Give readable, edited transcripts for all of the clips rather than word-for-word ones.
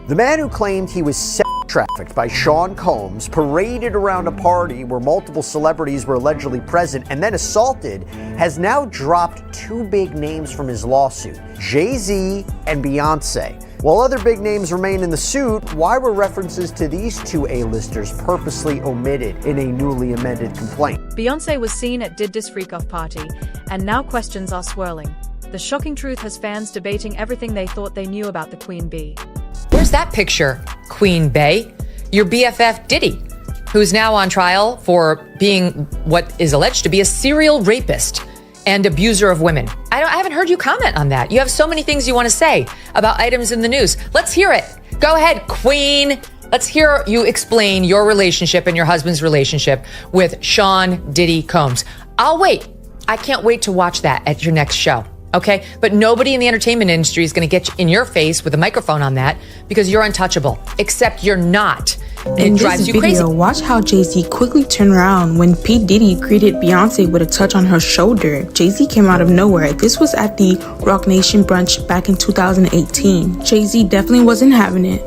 The man who claimed he was sex trafficked by Sean Combs, paraded around a party where multiple celebrities were allegedly present, and then assaulted, has now dropped two big names from his lawsuit, Jay-Z and Beyoncé. While other big names remain in the suit, why were references to these two A-listers purposely omitted in a newly amended complaint? Beyoncé was seen at Diddy's freak-off party, and now questions are swirling. The shocking truth has fans debating everything they thought they knew about the Queen Bee. Where's that picture, Queen Bey? Your BFF Diddy, who's now on trial for being what is alleged to be a serial rapist and abuser of women. I haven't heard you comment on that. You have so many things you want to say about items in the news. Let's hear it. Go ahead, Queen. Let's hear you explain your relationship and your husband's relationship with Sean Diddy Combs. I'll wait. I can't wait to watch that at your next show. Okay, but nobody in the entertainment industry is going to get in your face with a microphone on that because you're untouchable, except you're not. In this video, watch how Jay-Z quickly turned around when P. Diddy greeted Beyoncé with a touch on her shoulder. Jay-Z came out of nowhere. This was at the Rock Nation brunch back in 2018. Jay-Z definitely wasn't having it.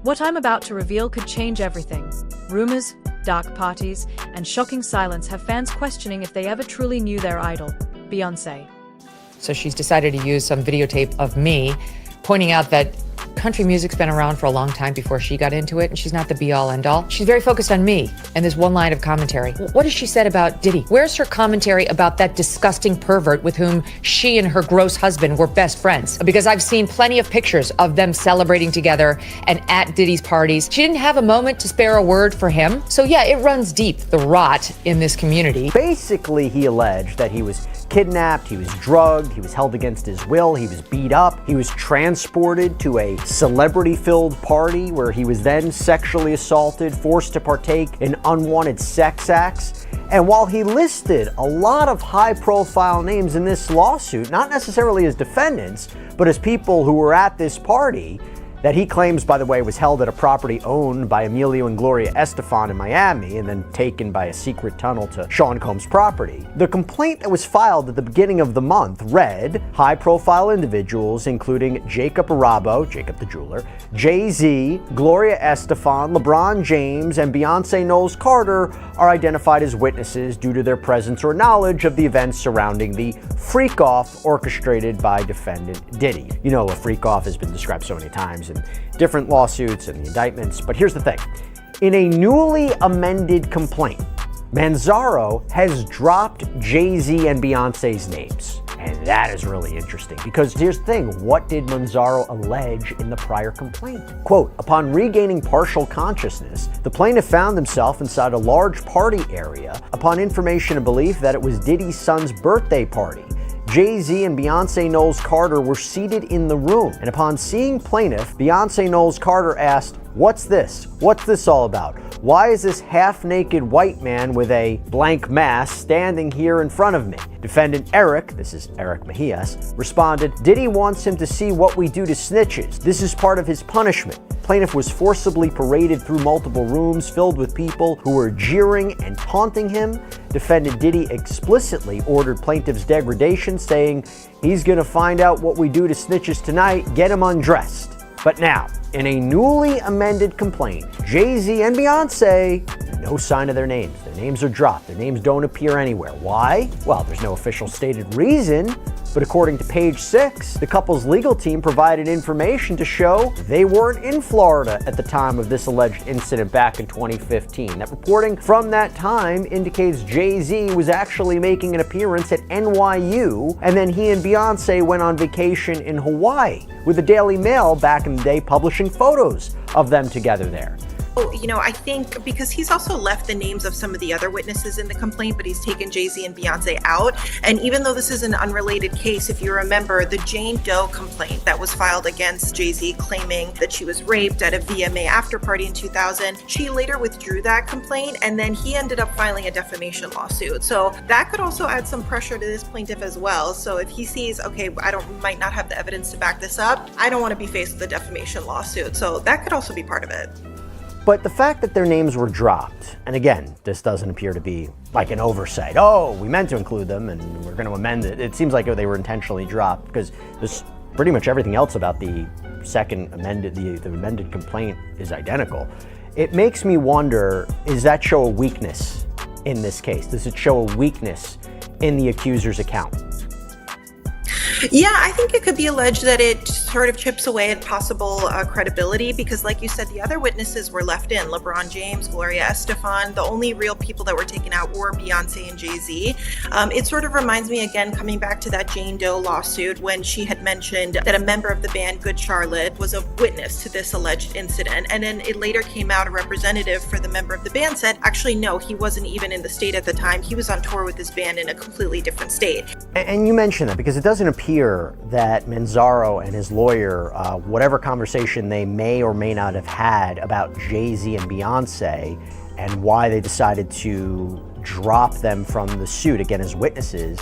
What I'm about to reveal could change everything. Rumors, dark parties, and shocking silence have fans questioning if they ever truly knew their idol, Beyoncé. So she's decided to use some videotape of me pointing out that country music's been around for a long time before she got into it, and she's not the be-all, end-all. She's very focused on me and this one line of commentary. What has she said about Diddy? Where's her commentary about that disgusting pervert with whom she and her gross husband were best friends? Because I've seen plenty of pictures of them celebrating together and at Diddy's parties. She didn't have a moment to spare a word for him. So yeah, it runs deep, the rot in this community. Basically, he alleged that he was kidnapped, he was drugged, he was held against his will, he was beat up, he was transported to a celebrity-filled party where he was then sexually assaulted, forced to partake in unwanted sex acts. And while he listed a lot of high-profile names in this lawsuit, not necessarily as defendants, but as people who were at this party, that he claims, by the way, was held at a property owned by Emilio and Gloria Estefan in Miami and then taken by a secret tunnel to Sean Combs' property. The complaint that was filed at the beginning of the month read, high-profile individuals including Jacob Arabo, Jacob the jeweler, Jay-Z, Gloria Estefan, LeBron James, and Beyoncé Knowles Carter are identified as witnesses due to their presence or knowledge of the events surrounding the freak-off orchestrated by defendant Diddy. You know, a freak-off has been described so many times in different lawsuits and the indictments, but here's the thing. In a newly amended complaint, Manzaro has dropped Jay-Z and Beyoncé's names. And that is really interesting because here's the thing, what did Manzaro allege in the prior complaint? Quote, upon regaining partial consciousness, the plaintiff found himself inside a large party area upon information and belief that it was Diddy's son's birthday party. Jay-Z and Beyoncé Knowles Carter were seated in the room, and upon seeing plaintiff, Beyoncé Knowles Carter asked, "What's this? What's this all about? Why is this half-naked white man with a blank mask standing here in front of me?" Defendant Eric, this is Eric Mejias, responded, "Diddy wants him to see what we do to snitches. This is part of his punishment." Plaintiff was forcibly paraded through multiple rooms filled with people who were jeering and taunting him. Defendant Diddy explicitly ordered plaintiff's degradation, saying, "He's gonna find out what we do to snitches tonight, get him undressed." But now, in a newly amended complaint, Jay-Z and Beyoncé, no sign of their names. Their names are dropped. Their names don't appear anywhere. Why? Well, there's no official stated reason, but according to page 6, the couple's legal team provided information to show they weren't in Florida at the time of this alleged incident back in 2015. That reporting from that time indicates Jay-Z was actually making an appearance at NYU, and then he and Beyoncé went on vacation in Hawaii, with the Daily Mail back in the day publishing photos of them together there. You know, I think because he's also left the names of some of the other witnesses in the complaint, but he's taken Jay-Z and Beyoncé out. And even though this is an unrelated case, if you remember the Jane Doe complaint that was filed against Jay-Z claiming that she was raped at a VMA after party in 2000, she later withdrew that complaint, and then he ended up filing a defamation lawsuit. So that could also add some pressure to this plaintiff as well. So if he sees, okay, might not have the evidence to back this up, I don't want to be faced with a defamation lawsuit. So that could also be part of it. But the fact that their names were dropped, and again, this doesn't appear to be like an oversight. Oh, we meant to include them and we're going to amend it. It seems like they were intentionally dropped because there's pretty much everything else about the second amended, the amended complaint is identical. It makes me wonder, does that show a weakness in this case? Does it show a weakness in the accuser's account? Yeah, I think it could be alleged that it sort of chips away at possible credibility because, like you said, the other witnesses were left in. LeBron James, Gloria Estefan, the only real people that were taken out were Beyoncé and Jay-Z. It sort of reminds me, again, coming back to that Jane Doe lawsuit when she had mentioned that a member of the band Good Charlotte was a witness to this alleged incident. And then it later came out, a representative for the member of the band said, actually, no, he wasn't even in the state at the time. He was on tour with his band in a completely different state. And you mentioned that because it doesn't appear that Manzaro and his lawyer, whatever conversation they may or may not have had about Jay-Z and Beyoncé and why they decided to drop them from the suit, again, as witnesses,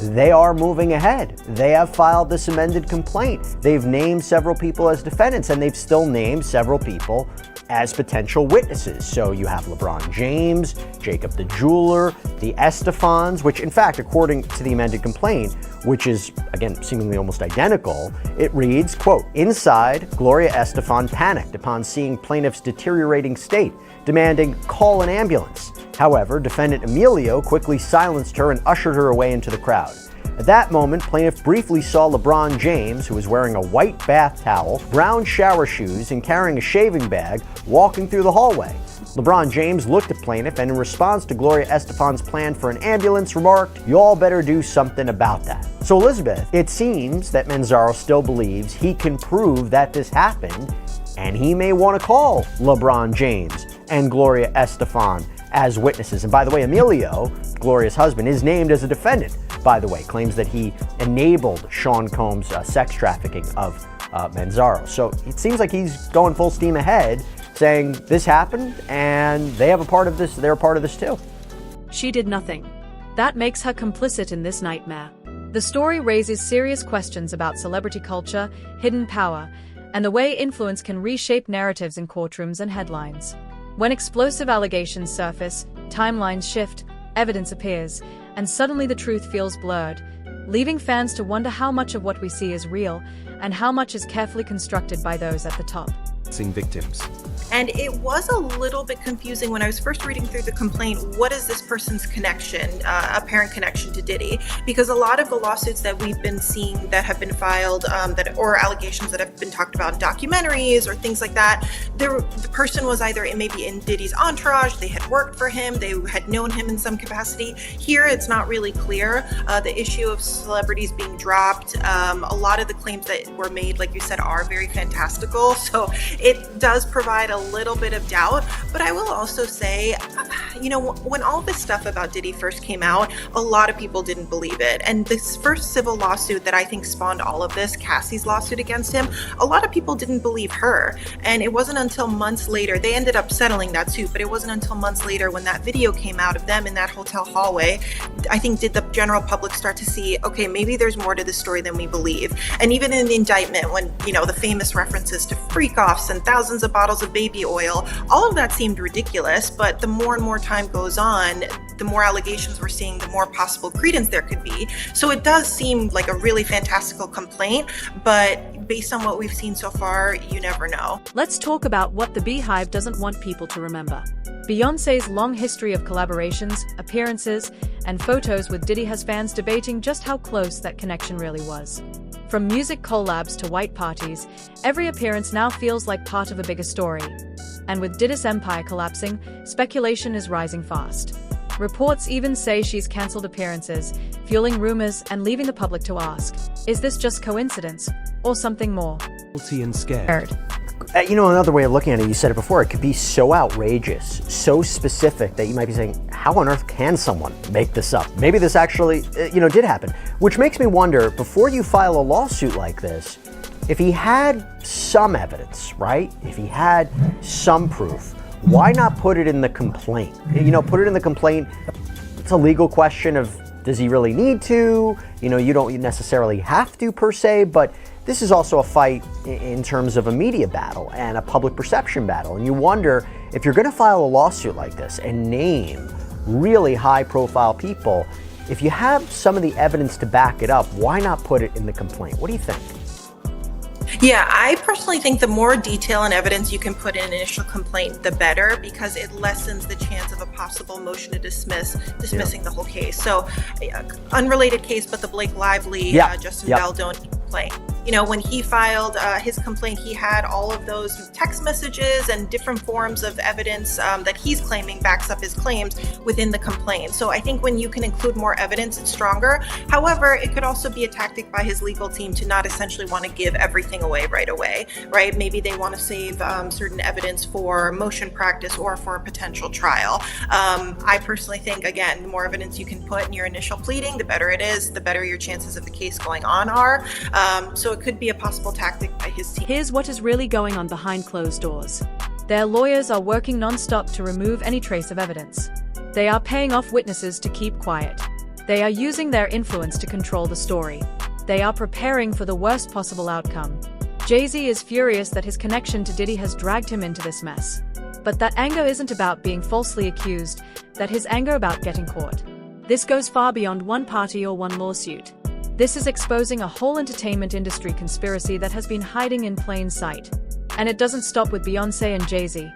they are moving ahead. They have filed this amended complaint. They've named several people as defendants, and they've still named several people as potential witnesses. So you have LeBron James, Jacob the jeweler, the Estefans, which in fact, according to the amended complaint, which is, again, seemingly almost identical, it reads, quote, "Inside, Gloria Estefan panicked upon seeing plaintiff's deteriorating state, demanding call an ambulance. However, defendant Emilio quickly silenced her and ushered her away into the crowd. At that moment, plaintiff briefly saw LeBron James, who was wearing a white bath towel, brown shower shoes, and carrying a shaving bag, walking through the hallway. LeBron James looked at plaintiff and in response to Gloria Estefan's plan for an ambulance remarked, 'You all better do something about that.' So Elizabeth, it seems that Manzaro still believes he can prove that this happened, and he may want to call LeBron James and Gloria Estefan as witnesses. And by the way, Emilio, Gloria's husband, is named as a defendant, by the way, claims that he enabled Sean Combs' sex trafficking of Manzaro. So it seems like he's going full steam ahead, saying this happened and they have a part of this, they're a part of this too. She did nothing. That makes her complicit in this nightmare. The story raises serious questions about celebrity culture, hidden power, and the way influence can reshape narratives in courtrooms and headlines. When explosive allegations surface, timelines shift, evidence appears, and suddenly the truth feels blurred, leaving fans to wonder how much of what we see is real and how much is carefully constructed by those at the top. Victims. And it was a little bit confusing when I was first reading through the complaint. What is this person's connection, apparent connection to Diddy? Because a lot of the lawsuits that we've been seeing that have been filed, or allegations that have been talked about in documentaries or things like that, the person was either maybe in Diddy's entourage, they had worked for him, they had known him in some capacity. Here, it's not really clear. The issue of celebrities being dropped, a lot of the claims that were made, like you said, are very fantastical. So it does provide a little bit of doubt, but I will also say, when all this stuff about Diddy first came out, a lot of people didn't believe it. And this first civil lawsuit that I think spawned all of this, Cassie's lawsuit against him, a lot of people didn't believe her. And it wasn't until months later, they ended up settling that suit, but it wasn't until months later when that video came out of them in that hotel hallway, I think did the general public start to see, okay, maybe there's more to this story than we believe. And even in the indictment, when, the famous references to freak-offs and thousands of bottles of baby oil, all of that seemed ridiculous, but the more and more time goes on, the more allegations we're seeing, the more possible credence there could be. So it does seem like a really fantastical complaint, but based on what we've seen so far, you never know. Let's talk about what the Beehive doesn't want people to remember. Beyoncé's long history of collaborations, appearances, and photos with Diddy has fans debating just how close that connection really was. From music collabs to white parties, every appearance now feels like part of a bigger story. And with Diddy's empire collapsing, speculation is rising fast. Reports even say she's cancelled appearances, fueling rumors and leaving the public to ask, is this just coincidence or something more? Guilty and scared. Another way of looking at it, you said it before, it could be so outrageous, so specific that you might be saying, how on earth can someone make this up? Maybe this actually, did happen. Which makes me wonder, before you file a lawsuit like this, if he had some evidence, right? If he had some proof, why not put it in the complaint? Put it in the complaint. It's a legal question of, does he really need to? You don't necessarily have to per se, but this is also a fight in terms of a media battle and a public perception battle. And you wonder, if you're going to file a lawsuit like this and name really high-profile people, if you have some of the evidence to back it up, why not put it in the complaint? What do you think? Yeah, I personally think the more detail and evidence you can put in an initial complaint, the better, because it lessens the chance of a possible motion to dismissing the whole case. So, unrelated case, but the Blake Lively, Justin Baldoni complaint. You know, when he filed his complaint, he had all of those text messages and different forms of evidence that he's claiming backs up his claims within the complaint. So I think when you can include more evidence, it's stronger. However, it could also be a tactic by his legal team to not essentially want to give everything away right away, right? Maybe they want to save certain evidence for motion practice or for a potential trial. I personally think, again, the more evidence you can put in your initial pleading, the better it is, the better your chances of the case going on are. So it could be a possible tactic by his team. Here's what is really going on behind closed doors. Their lawyers are working non-stop to remove any trace of evidence. They are paying off witnesses to keep quiet. They are using their influence to control the story. They are preparing for the worst possible outcome. Jay-Z is furious that his connection to Diddy has dragged him into this mess. But that anger isn't about being falsely accused, that his anger about getting caught. This goes far beyond one party or one lawsuit. This is exposing a whole entertainment industry conspiracy that has been hiding in plain sight. And it doesn't stop with Beyoncé and Jay-Z.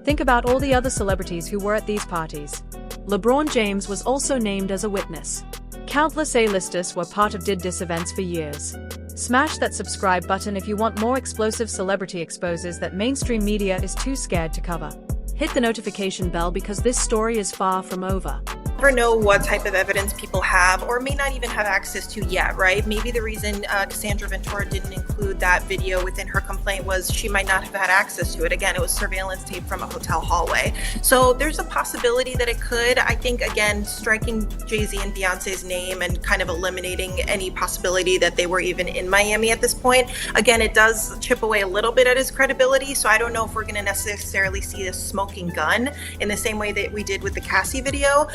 Think about all the other celebrities who were at these parties. LeBron James was also named as a witness. Countless A-listers were part of Diddy's events for years. Smash that subscribe button if you want more explosive celebrity exposes that mainstream media is too scared to cover. Hit the notification bell because this story is far from over. Never know what type of evidence people have or may not even have access to yet, right? Maybe the reason Cassandra Ventura didn't include that video within her complaint was she might not have had access to it. Again, it was surveillance tape from a hotel hallway. So there's a possibility that it could. I think, again, striking Jay-Z and Beyonce's name and kind of eliminating any possibility that they were even in Miami at this point, again, it does chip away a little bit at his credibility. So I don't know if we're going to necessarily see a smoking gun in the same way that we did with the Cassie video.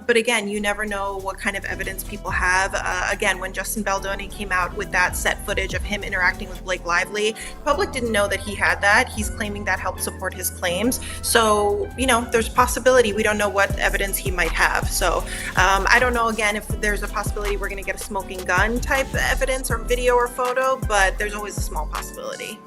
But again, you never know what kind of evidence people have. Again, when Justin Baldoni came out with that set footage of him interacting with Blake Lively, the public didn't know that he had that. He's claiming that helped support his claims. So, you know, there's a possibility. We don't know what evidence he might have. So I don't know, again, if there's a possibility we're going to get a smoking gun type evidence or video or photo, but there's always a small possibility.